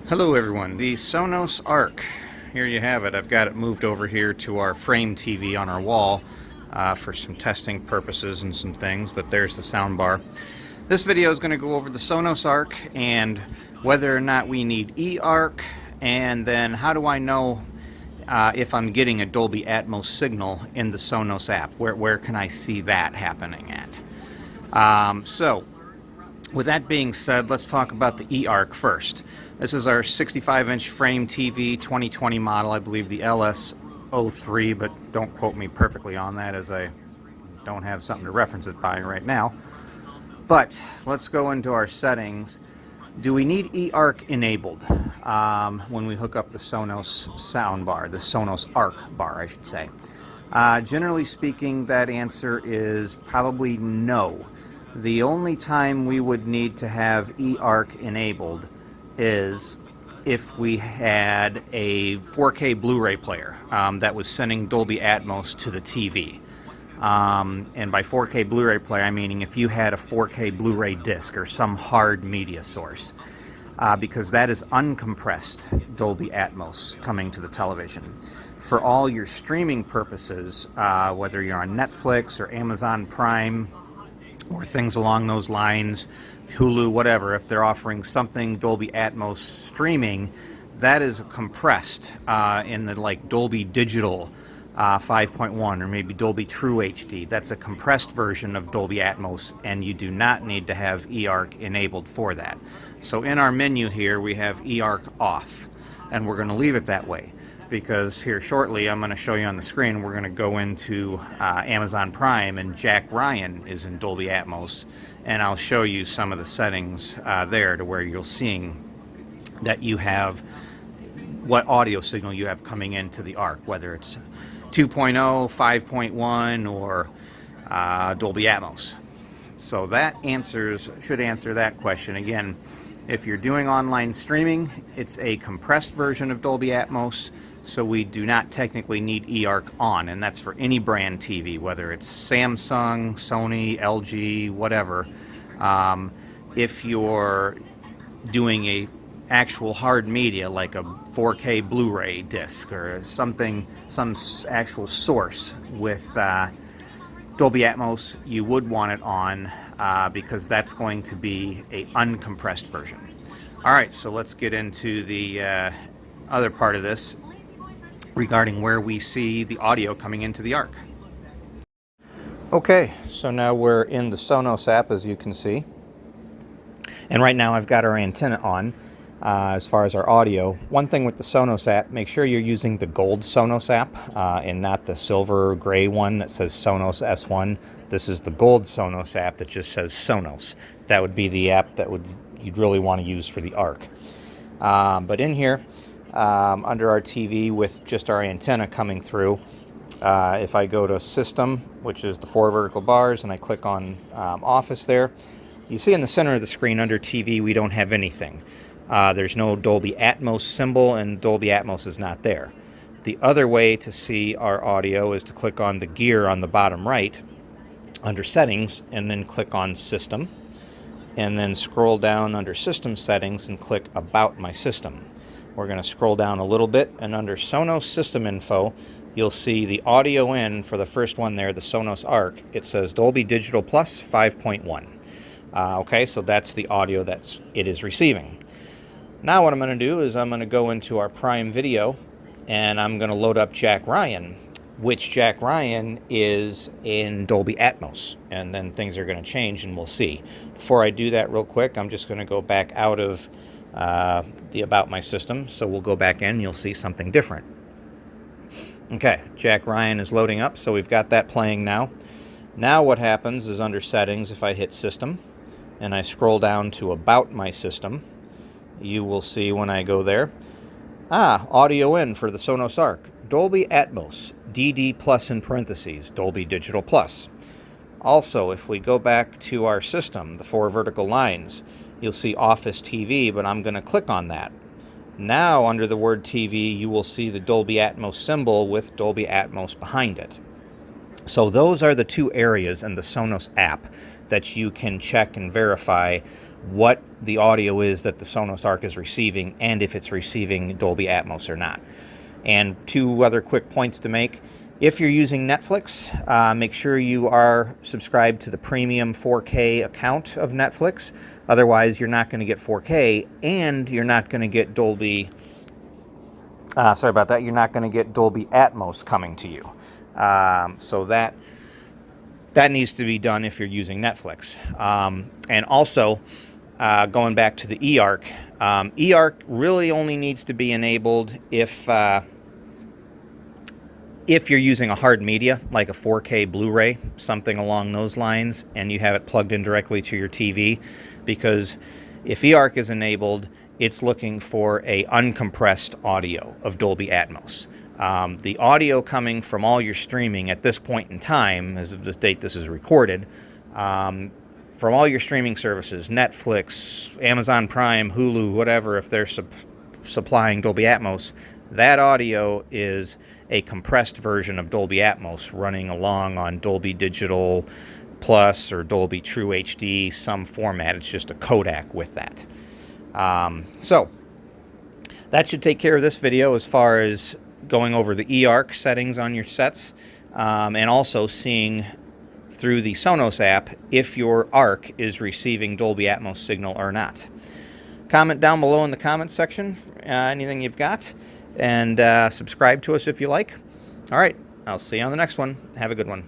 Hello everyone, the Sonos Arc. Here you have it. I've got it moved over here to our frame TV on our wall for some testing purposes and some things, but there's the sound bar. This video is going to go over the Sonos Arc and whether or not we need EARC, and then how do I know if I'm getting a Dolby Atmos signal in the Sonos app. Where can I see that happening at? So with that being said, let's talk about the EARC first. This is our 65-inch frame TV 2020 model, I believe the LS03, but don't quote me perfectly on that as I don't have something to reference it by right now. But let's go into our settings. Do we need EARC enabled when we hook up the Sonos sound bar, the Sonos Arc bar, I should say? Generally speaking, that answer is probably no. The only time we would need to have EARC enabled is if we had a 4K Blu-ray player that was sending Dolby Atmos to the TV. And by 4K Blu-ray player, I'm meaning if you had a 4K Blu-ray disc or some hard media source, because that is uncompressed Dolby Atmos coming to the television. For all your streaming purposes, whether you're on Netflix or Amazon Prime or things along those lines, Hulu, whatever, if they're offering something Dolby Atmos streaming, that is compressed in the like Dolby Digital 5.1 or maybe Dolby True HD. That's a compressed version of Dolby Atmos, and you do not need to have EARC enabled for that. So in our menu here we have EARC off, and we're going to leave it that way because here shortly I'm going to show you on the screen, we're going to go into Amazon Prime and Jack Ryan is in Dolby Atmos, and I'll show you some of the settings there to where you're seeing that you have what audio signal you have coming into the Arc, whether it's 2.0, 5.1, or Dolby Atmos. So that should answer that question. Again, if you're doing online streaming, it's a compressed version of Dolby Atmos, so we do not technically need EARC on, and that's for any brand TV, whether it's Samsung, Sony, LG, whatever. If you're doing a actual hard media like a 4K Blu-ray disc or something, some actual source with Dolby Atmos, you would want it on because that's going to be a uncompressed version. Alright, so let's get into the other part of this regarding where we see the audio coming into the Arc. Okay, so now we're in the Sonos app, as you can see, and right now I've got our antenna on as far as our audio. One thing with the Sonos app, make sure you're using the gold Sonos app and not the silver or gray one that says Sonos S1. This is the gold Sonos app that just says Sonos. That would be the app that you'd really want to use for the Arc. But in here, under our TV with just our antenna coming through, if I go to System, which is the 4 vertical bars, and I click on Office there, you see in the center of the screen under TV we don't have anything. There's no Dolby Atmos symbol, and Dolby Atmos is not there. The other way to see our audio is to click on the gear on the bottom right under Settings, and then click on System, and then scroll down under System Settings and click About My System. We're going to scroll down a little bit, and under Sonos System Info, you'll see the audio in for the first one there, the Sonos Arc. It says Dolby Digital Plus 5.1. Okay, so that's the audio that it is receiving. Now what I'm going to do is I'm going to go into our Prime Video, and I'm going to load up Jack Ryan, which Jack Ryan is in Dolby Atmos, and then things are going to change, and we'll see. Before I do that real quick, I'm just going to go back out of the About My System, so we'll go back in, you'll see something different. Okay, Jack Ryan is loading up, so we've got that playing now. Now what happens is under Settings, if I hit System, and I scroll down to About My System, you will see when I go there, audio in for the Sonos Arc, Dolby Atmos, DD Plus in parentheses, Dolby Digital Plus. Also, if we go back to our system, the 4 vertical lines, you'll see Office TV, but I'm going to click on that. Now, under the word TV, you will see the Dolby Atmos symbol with Dolby Atmos behind it. So those are the two areas in the Sonos app that you can check and verify what the audio is that the Sonos Arc is receiving and if it's receiving Dolby Atmos or not. And two other quick points to make. If you're using Netflix, make sure you are subscribed to the premium 4K account of Netflix. Otherwise, you're not going to get 4K, and you're not going to get Dolby... sorry about that. You're not going to get Dolby Atmos coming to you. So that needs to be done if you're using Netflix. And also, going back to the EARC, EARC really only needs to be enabled if you're using a hard media, like a 4K Blu-ray, something along those lines, and you have it plugged in directly to your TV, because if EARC is enabled, it's looking for a uncompressed audio of Dolby Atmos. The audio coming from all your streaming at this point in time, as of this date this is recorded, from all your streaming services, Netflix, Amazon Prime, Hulu, whatever, if they're supplying Dolby Atmos, that audio is a compressed version of Dolby Atmos running along on Dolby Digital Plus or Dolby True HD, some format. It's just a codec with that. So that should take care of this video as far as going over the EARC settings on your sets, and also seeing through the Sonos app if your Arc is receiving Dolby Atmos signal or not. Comment down below in the comments section anything you've got, and subscribe to us if you like. All right, I'll see you on the next one. Have a good one.